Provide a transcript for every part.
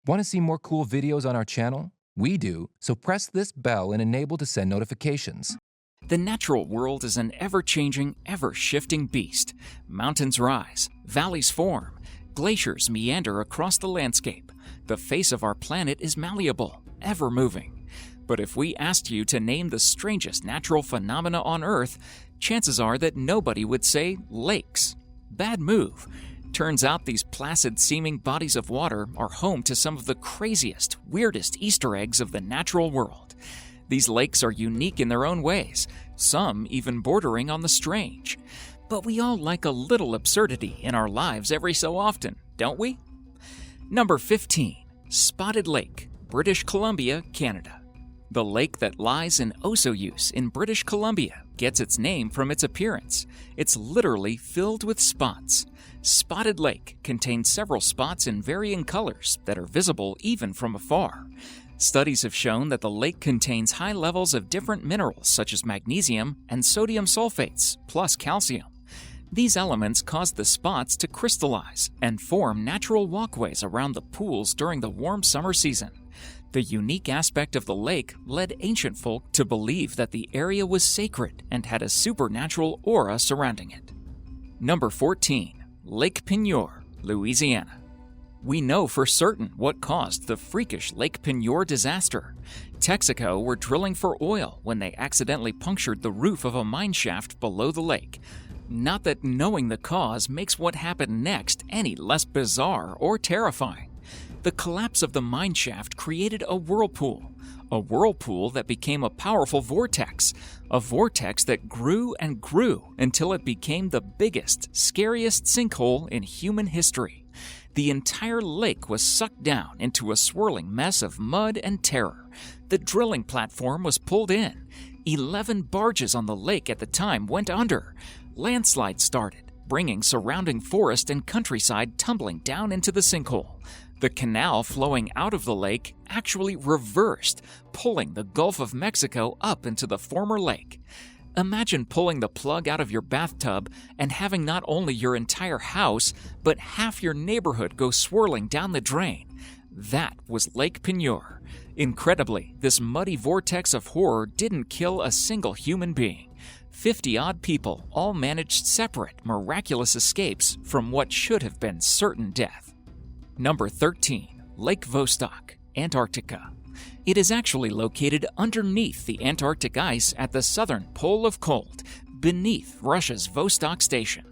Want to see more cool videos on our channel? We do, so press this bell and enable to send notifications. The natural world is an ever-changing, ever-shifting beast. Mountains rise, valleys form, glaciers meander across the landscape. The face of our planet is malleable, ever-moving. But if we asked you to name the strangest natural phenomena on Earth, chances are that nobody would say lakes. Bad move. Turns out these placid-seeming bodies of water are home to some of the craziest, weirdest Easter eggs of the natural world. These lakes are unique in their own ways, some even bordering on the strange. But we all like a little absurdity in our lives every so often, don't we? Number 15. Spotted Lake, British Columbia, Canada. The lake that lies in Osoyoos in British Columbia gets its name from its appearance. It's literally filled with spots. Spotted Lake contains several spots in varying colors that are visible even from afar. Studies have shown that the lake contains high levels of different minerals such as magnesium and sodium sulfates, plus calcium. These elements cause the spots to crystallize and form natural walkways around the pools during the warm summer season. The unique aspect of the lake led ancient folk to believe that the area was sacred and had a supernatural aura surrounding it. Number 14. Lake PEIGNEUR, Louisiana. We know for certain what caused the freakish Lake PEIGNEUR disaster. Texaco were drilling for oil when they accidentally punctured the roof of a mine shaft below the lake. Not that knowing the cause makes what happened next any less bizarre or terrifying. The collapse of the mine shaft created a whirlpool that became a powerful vortex, a vortex that grew and grew until it became the biggest, scariest sinkhole in human history. The entire lake was sucked down into a swirling mess of mud and terror. The drilling platform was pulled in. 11 barges on the lake at the time went under. Landslides started, bringing surrounding forest and countryside tumbling down into the sinkhole. The canal flowing out of the lake actually reversed, pulling the Gulf of Mexico up into the former lake. Imagine pulling the plug out of your bathtub and having not only your entire house, but half your neighborhood go swirling down the drain. That was Lake PEIGNEUR. Incredibly, this muddy vortex of horror didn't kill a single human being. 50-odd people all managed separate, miraculous escapes from what should have been certain death. Number 13. Lake VOSTOK, Antarctica. It is actually located underneath the Antarctic ice at the southern pole of cold, beneath Russia's Vostok Station.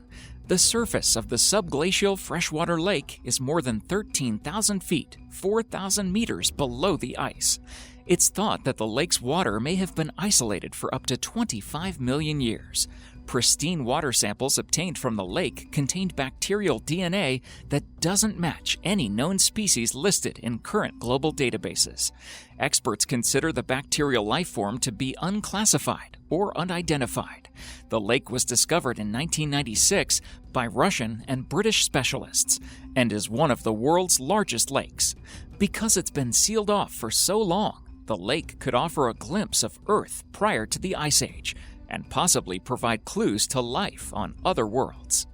The surface of the subglacial freshwater lake is more than 13,000 feet, 4,000 meters below the ice. It's thought that the lake's water may have been isolated for up to 25 million years. Pristine water samples obtained from the lake contained bacterial DNA that doesn't match any known species listed in current global databases. Experts consider the bacterial life form to be unclassified or unidentified. The lake was discovered in 1996 by Russian and British specialists and is one of the world's largest lakes. Because it's been sealed off for so long, the lake could offer a glimpse of Earth prior to the Ice Age, and possibly provide clues to life on other worlds.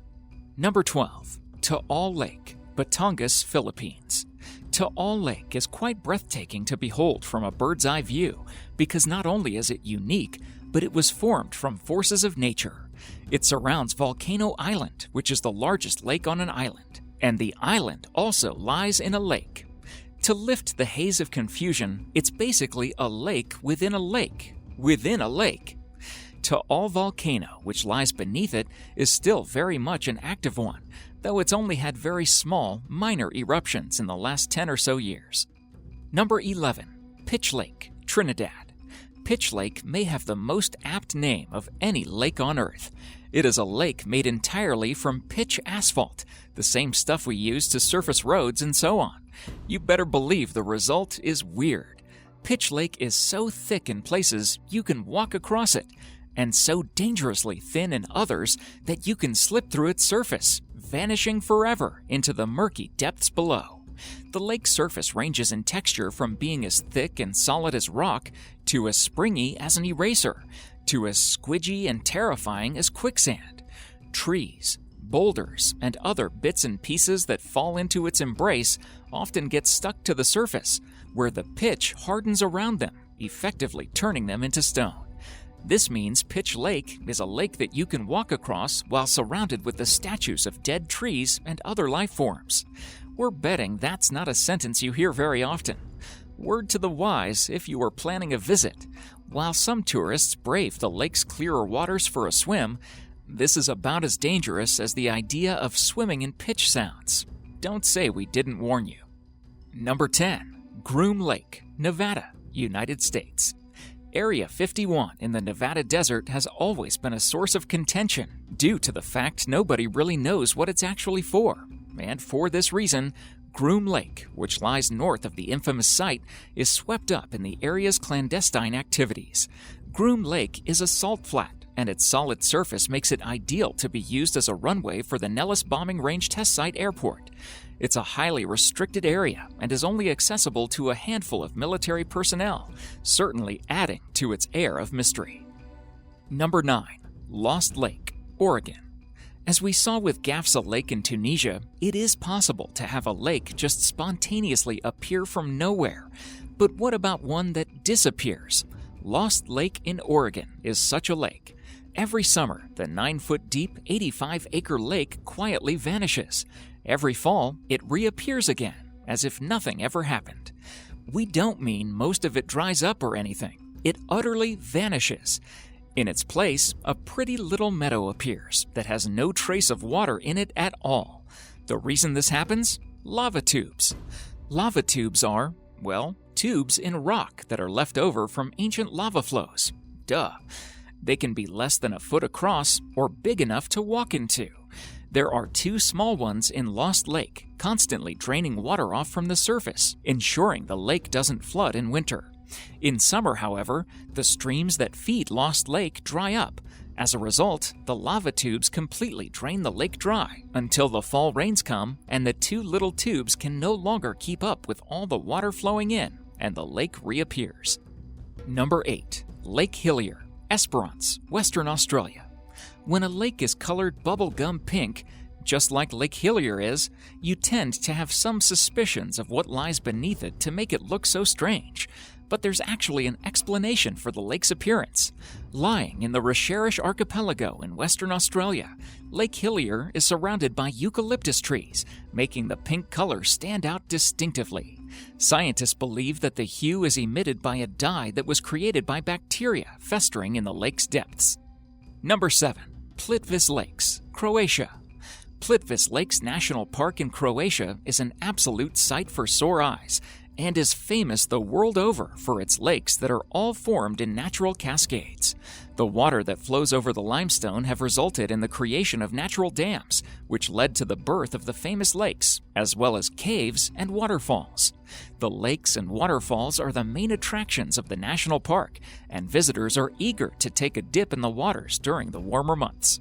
Number 12. TAAL Lake, Batangas, Philippines. TAAL Lake is quite breathtaking to behold from a bird's-eye view because not only is it unique, but it was formed from forces of nature. It surrounds Volcano Island, which is the largest lake on an island, and the island also lies in a lake. To lift the haze of confusion, it's basically a lake within a lake within a lake. TAAL volcano, which lies beneath it, is still very much an active one, though it's only had very small, minor eruptions in the last 10 or so years. Number 11. Pitch Lake, Trinidad. Pitch Lake may have the most apt name of any lake on Earth. It is a lake made entirely from pitch asphalt, the same stuff we use to surface roads and so on. You better believe the result is weird. Pitch Lake is so thick in places you can walk across it, and so dangerously thin in others that you can slip through its surface, vanishing forever into the murky depths below. The lake's surface ranges in texture from being as thick and solid as rock, to as springy as an eraser, to as squidgy and terrifying as quicksand. Trees, boulders, and other bits and pieces that fall into its embrace often get stuck to the surface, where the pitch hardens around them, effectively turning them into stone. This means Pitch Lake is a lake that you can walk across while surrounded with the statues of dead trees and other life forms. We're betting that's not a sentence you hear very often. Word to the wise if you are planning a visit. While some tourists brave the lake's clearer waters for a swim, this is about as dangerous as the idea of swimming in pitch sounds. Don't say we didn't warn you. Number 10. Groom Lake, Nevada, United States. Area 51 in the Nevada desert has always been a source of contention due to the fact nobody really knows what it's actually for. And for this reason, Groom Lake, which lies north of the infamous site, is swept up in the area's clandestine activities. Groom Lake is a salt flat, and its solid surface makes it ideal to be used as a runway for the Nellis Bombing Range Test Site Airport. It's a highly restricted area and is only accessible to a handful of military personnel, certainly adding to its air of mystery. Number 9. Lost Lake, Oregon. As we saw with Gafsa Lake in Tunisia, it is possible to have a lake just spontaneously appear from nowhere. But what about one that disappears? Lost Lake in Oregon is such a lake. Every summer, the 9-foot-deep, 85-acre lake quietly vanishes. Every fall, it reappears again, as if nothing ever happened. We don't mean most of it dries up or anything. It utterly vanishes. In its place, a pretty little meadow appears that has no trace of water in it at all. The reason this happens? Lava tubes. Lava tubes are, well, tubes in rock that are left over from ancient lava flows. Duh. They can be less than a foot across or big enough to walk into. There are 2 small ones in Lost Lake, constantly draining water off from the surface, ensuring the lake doesn't flood in winter. In summer, however, the streams that feed Lost Lake dry up. As a result, the lava tubes completely drain the lake dry until the fall rains come and the 2 little tubes can no longer keep up with all the water flowing in, and the lake reappears. Number 8. Lake Hillier, Esperance, Western Australia. When a lake is colored bubblegum pink, just like Lake Hillier is, you tend to have some suspicions of what lies beneath it to make it look so strange. But there's actually an explanation for the lake's appearance. Lying in the Rasherish Archipelago in Western Australia, Lake Hillier is surrounded by eucalyptus trees, making the pink color stand out distinctively. Scientists believe that the hue is emitted by a dye that was created by bacteria festering in the lake's depths. Number 7. PLITVICE Lakes, Croatia. PLITVICE Lakes National Park in Croatia is an absolute sight for sore eyes and is famous the world over for its lakes that are all formed in natural cascades. The water that flows over the limestone have resulted in the creation of natural dams, which led to the birth of the famous lakes, as well as caves and waterfalls. The lakes and waterfalls are the main attractions of the national park, and visitors are eager to take a dip in the waters during the warmer months.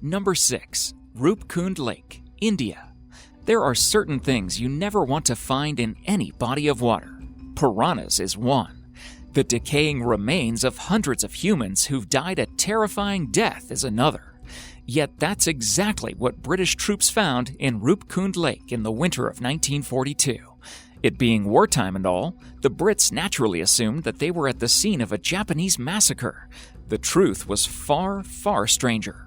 Number 6. ROOPKUND Lake, India. There are certain things you never want to find in any body of water. Piranhas is one. The decaying remains of hundreds of humans who've died a terrifying death is another. Yet that's exactly what British troops found in ROOPKUND Lake in the winter of 1942. It being wartime and all, the Brits naturally assumed that they were at the scene of a Japanese massacre. The truth was far, far stranger.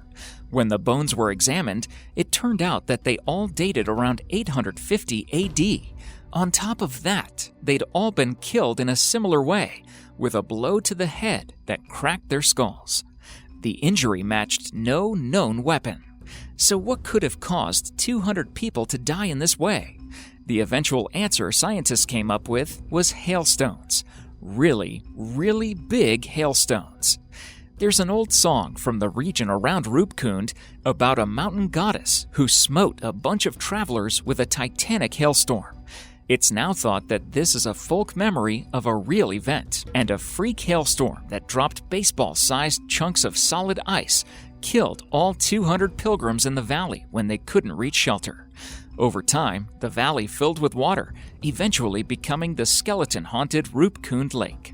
When the bones were examined, it turned out that they all dated around 850 AD. On top of that, they'd all been killed in a similar way, with a blow to the head that cracked their skulls. The injury matched no known weapon. So what could have caused 200 people to die in this way? The eventual answer scientists came up with was hailstones. Really, really big hailstones. There's an old song from the region around ROOPKUND about a mountain goddess who smote a bunch of travelers with a titanic hailstorm. It's now thought that this is a folk memory of a real event, and a freak hailstorm that dropped baseball-sized chunks of solid ice killed all 200 pilgrims in the valley when they couldn't reach shelter. Over time, the valley filled with water, eventually becoming the skeleton-haunted ROOPKUND Lake.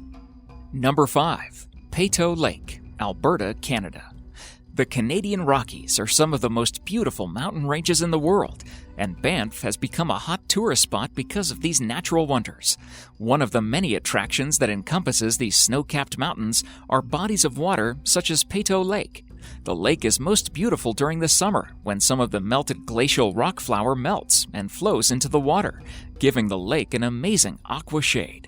Number 5. PEYTO Lake, Alberta, Canada. The Canadian Rockies are some of the most beautiful mountain ranges in the world, and Banff has become a hot tourist spot because of these natural wonders. One of the many attractions that encompasses these snow-capped mountains are bodies of water such as PEYTO Lake. The lake is most beautiful during the summer when some of the melted glacial rock flour melts and flows into the water, giving the lake an amazing aqua shade.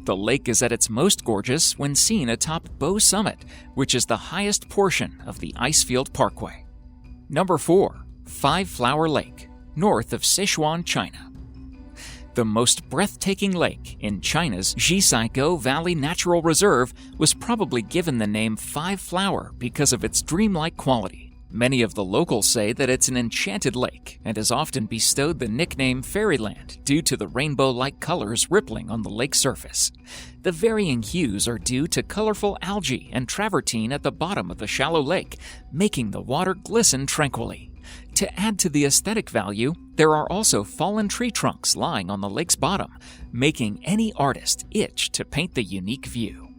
The lake is at its most gorgeous when seen atop Bow Summit, which is the highest portion of the Icefield Parkway. Number 4. Five Flower Lake, north of Sichuan, China. The most breathtaking lake in China's Zhisaigo Valley Natural Reserve was probably given the name Five Flower because of its dreamlike quality. Many of the locals say that it's an enchanted lake and is often bestowed the nickname Fairyland due to the rainbow-like colors rippling on the lake's surface. The varying hues are due to colorful algae and travertine at the bottom of the shallow lake, making the water glisten tranquilly. To add to the aesthetic value, there are also fallen tree trunks lying on the lake's bottom, making any artist itch to paint the unique view.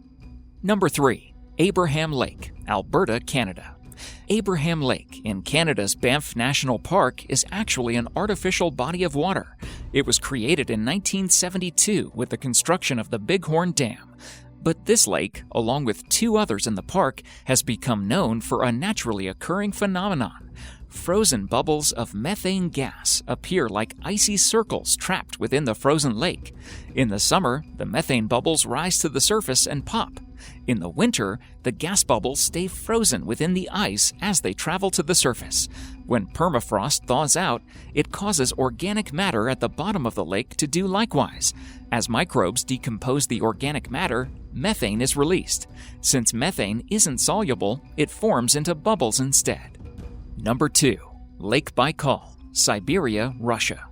Number 3. Abraham Lake, Alberta, Canada. Abraham Lake in Canada's Banff National Park is actually an artificial body of water. It was created in 1972 with the construction of the Bighorn Dam. But this lake, along with two others in the park, has become known for a naturally occurring phenomenon. Frozen bubbles of methane gas appear like icy circles trapped within the frozen lake. In the summer, the methane bubbles rise to the surface and pop. In the winter, the gas bubbles stay frozen within the ice as they travel to the surface. When permafrost thaws out, it causes organic matter at the bottom of the lake to do likewise. As microbes decompose the organic matter, methane is released. Since methane isn't soluble, it forms into bubbles instead. Number 2. Lake Baikal, Siberia, Russia.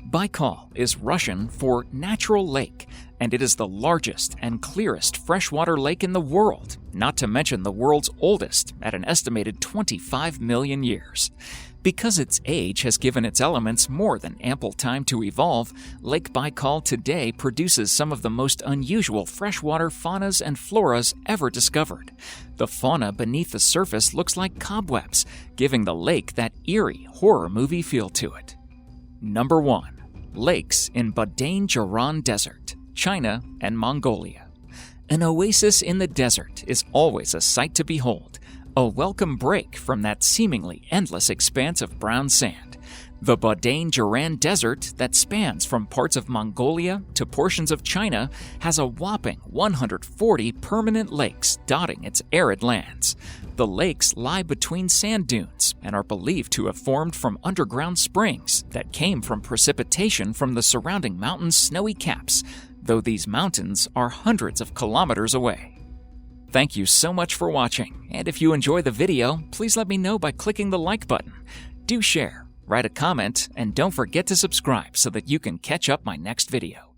Baikal is Russian for natural lake, and it is the largest and clearest freshwater lake in the world, not to mention the world's oldest at an estimated 25 million years. Because its age has given its elements more than ample time to evolve, Lake Baikal today produces some of the most unusual freshwater faunas and floras ever discovered. The fauna beneath the surface looks like cobwebs, giving the lake that eerie horror movie feel to it. Number 1. Lakes in BADAIN JARAN Desert, China and Mongolia. An oasis in the desert is always a sight to behold, a welcome break from that seemingly endless expanse of brown sand. The BADAIN JARAN Desert, that spans from parts of Mongolia to portions of China, has a whopping 140 permanent lakes dotting its arid lands. The lakes lie between sand dunes and are believed to have formed from underground springs that came from precipitation from the surrounding mountains' snowy caps, though these mountains are hundreds of kilometers away. Thank you so much for watching, and if you enjoy the video, please let me know by clicking the like button. Do share, write a comment, and don't forget to subscribe so that you can catch up my next video.